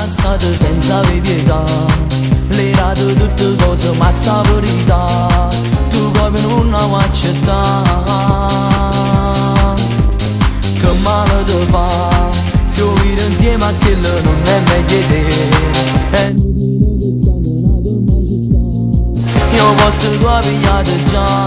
passate senza pietà, le rate tutte cose ma sta verità tu proprio non la vuoi accettare. Che male ti fa se vivere insieme a quello non è meglio te. Io posto tua pigliata già,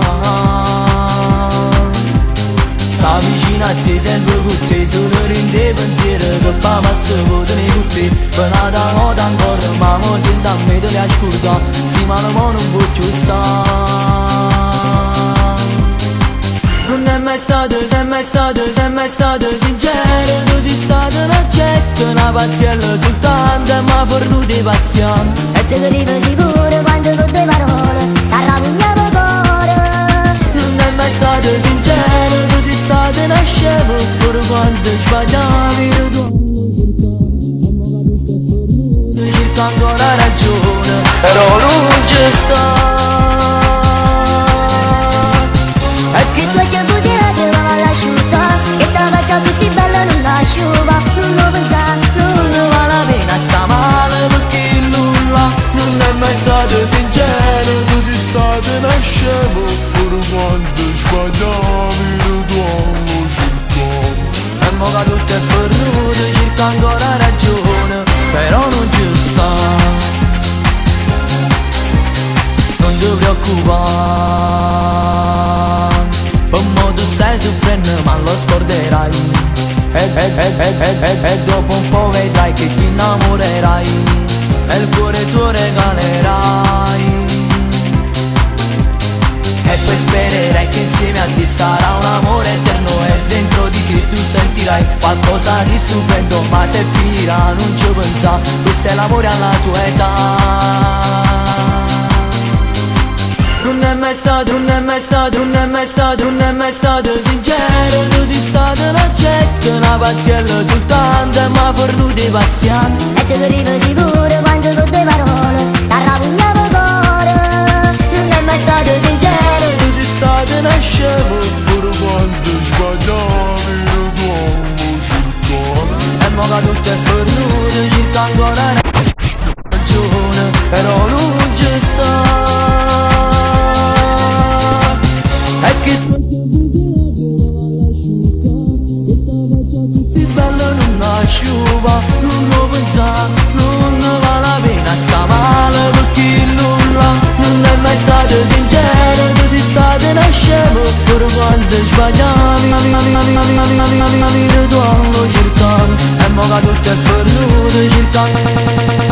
sta vicino a te sempre con te, solo rende pensiero che pa passa votane con te. Per una volta ancora ma mo sento a me te li ascolta, sì ma non voglio stare. Non è mai stato, sei mai stato, sei mai stato sincero, tu sei stato un oggetto, una pazienza soltanto e mi ha perduto i pazienti. E te lo dico sicuro quando con due parole t'arravigliavo cuore. Non è mai stato sincero, tu sei stato una scemo, pure quando sbagliavi tu cerca ancora ragione, però non ci sta. E che tua che bugia che va all'asciutta, che stava già così bella non l'asciuva. Non lo pensare, Non ne vale la pena sta male perché nulla. Non è mai stato sincero, tu sei stato una scemo, pure quando sbagliavi tu hanno cercato. E mo che tutto è perduto cerca ancora ragione, però non ci sta. Non ti preoccupare, per mo tu stai soffrendo ma lo scorderai. E dopo un po' vedrai che ti innamorerai e il cuore tuo regalerai. E poi spererai che insieme a te sarà un amore eterno e dentro di te tu sentirai qualcosa di stupendo. Ma se finirà non ci pensa, questo è l'amore alla tua età. Non è mai stato, non è mai stato, non è mai stato, non è mai stato sincero, tu sei stato un oggetto, una pazienza soltanto e mi ha perduto i pazienti. e te lo dico sicuro quando con due parole t'arravigliavo cuore. Non è mai stato sincero, Tu sei stato una scemo, pure quando sbagliavi tu hanno cercato. E mo che tutto è perduto cerca ancora ragione, però non ci sta. E che si bella non asciuva, non lo pensare, non ne vale la pena sta male perché nulla. Non è mai stato sincero, tu sei stato una scemo, pure quando sbagliavi tu hanno cercato. E mo che tutto è perduto cerca